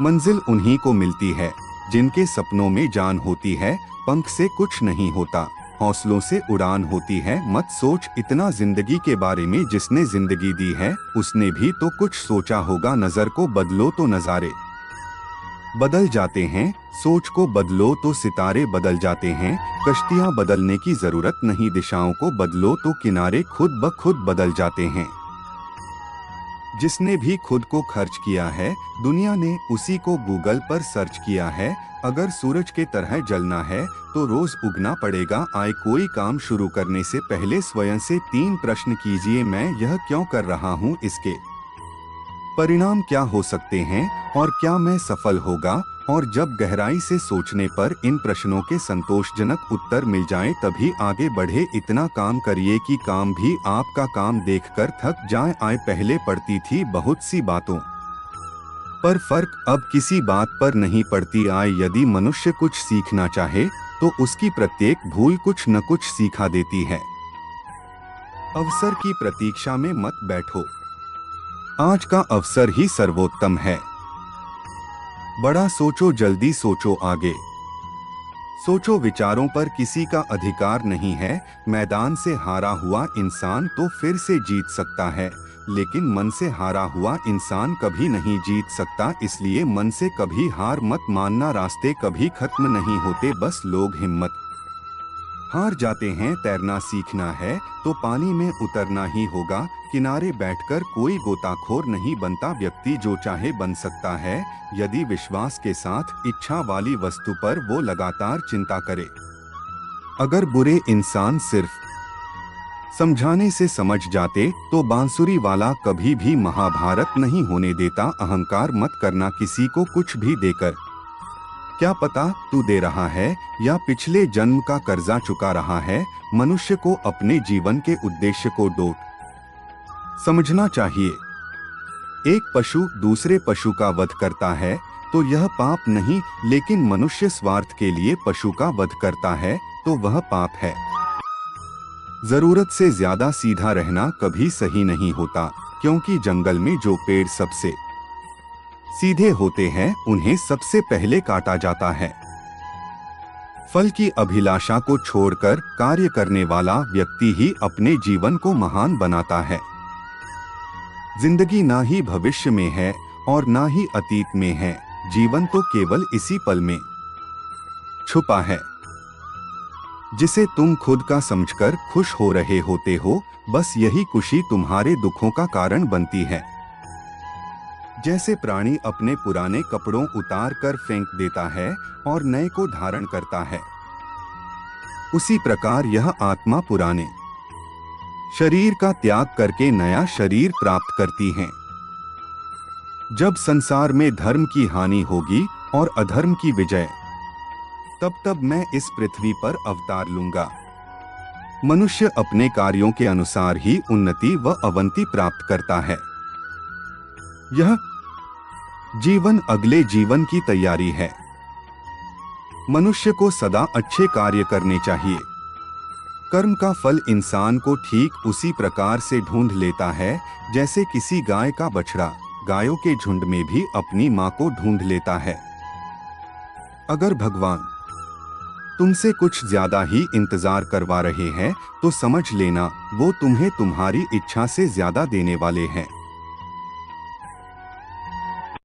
मंजिल उन्हीं को मिलती है जिनके सपनों में जान होती है। पंख से कुछ नहीं होता, हौसलों से उड़ान होती है। मत सोच इतना जिंदगी के बारे में, जिसने जिंदगी दी है उसने भी तो कुछ सोचा होगा। नजर को बदलो तो नजारे बदल जाते हैं, सोच को बदलो तो सितारे बदल जाते हैं। कश्तियां बदलने की जरूरत नहीं, दिशाओं को बदलो तो किनारे खुद ब खुद बदल जाते हैं। जिसने भी खुद को खर्च किया है, दुनिया ने उसी को गूगल पर सर्च किया है। अगर सूरज के तरह जलना है तो रोज उगना पड़ेगा। आए कोई काम शुरू करने से पहले स्वयं से 3 प्रश्न कीजिए, मैं यह क्यों कर रहा हूँ, इसके परिणाम क्या हो सकते हैं और क्या मैं सफल होगा। और जब गहराई से सोचने पर इन प्रश्नों के संतोषजनक उत्तर मिल जाएं, तभी आगे बढ़े। इतना काम करिए कि काम भी आपका काम देखकर थक जाए। आए पहले पड़ती थी बहुत सी बातों पर फर्क, अब किसी बात पर नहीं पड़ती। आए यदि मनुष्य कुछ सीखना चाहे तो उसकी प्रत्येक भूल कुछ न कुछ सिखा देती है। अवसर की प्रतीक्षा में मत बैठो, आज का अवसर ही सर्वोत्तम है। बड़ा सोचो, जल्दी सोचो, आगे सोचो। विचारों पर किसी का अधिकार नहीं है। मैदान से हारा हुआ इंसान तो फिर से जीत सकता है, लेकिन मन से हारा हुआ इंसान कभी नहीं जीत सकता। इसलिए मन से कभी हार मत मानना। रास्ते कभी खत्म नहीं होते, बस लोग हिम्मत हार जाते हैं। तैरना सीखना है तो पानी में उतरना ही होगा। किनारे बैठकर कोई गोताखोर नहीं बनता। व्यक्ति जो चाहे बन सकता है, यदि विश्वास के साथ इच्छा वाली वस्तु पर वो लगातार चिंता करे। अगर बुरे इंसान सिर्फ समझाने से समझ जाते तो बांसुरी वाला कभी भी महाभारत नहीं होने देता। अहंकार मत करना किसी को कुछ भी देकर। क्या पता तू दे रहा है या पिछले जन्म का कर्जा चुका रहा है। मनुष्य को अपने जीवन के उद्देश्य को डोट समझना चाहिए। एक पशु दूसरे पशु का वध करता है तो यह पाप नहीं, लेकिन मनुष्य स्वार्थ के लिए पशु का वध करता है तो वह पाप है। जरूरत से ज्यादा सीधा रहना कभी सही नहीं होता, क्योंकि जंगल में जो पेड़ सबसे सीधे होते हैं उन्हें सबसे पहले काटा जाता है। फल की अभिलाषा को छोड़कर कार्य करने वाला व्यक्ति ही अपने जीवन को महान बनाता है। जिंदगी ना ही भविष्य में है और ना ही अतीत में है, जीवन तो केवल इसी पल में छुपा है, जिसे तुम खुद का समझकर खुश हो रहे होते हो। बस यही खुशी तुम्हारे दुखों का कारण बनती है। जैसे प्राणी अपने पुराने कपड़ों उतार कर फेंक देता है और नए को धारण करता है, उसी प्रकार यह आत्मा पुराने शरीर का त्याग करके नया शरीर प्राप्त करती है। जब संसार में धर्म की हानि होगी और अधर्म की विजय, तब मैं इस पृथ्वी पर अवतार लूंगा। मनुष्य अपने कार्यों के अनुसार ही उन्नति व अवंति प्राप्त करता है। यह जीवन अगले जीवन की तैयारी है। मनुष्य को सदा अच्छे कार्य करने चाहिए। कर्म का फल इंसान को ठीक उसी प्रकार से ढूंढ लेता है जैसे किसी गाय का बछड़ा गायों के झुंड में भी अपनी मां को ढूंढ लेता है। अगर भगवान तुमसे कुछ ज्यादा ही इंतजार करवा रहे हैं तो समझ लेना वो तुम्हें तुम्हारी इच्छा से ज्यादा देने वाले हैं।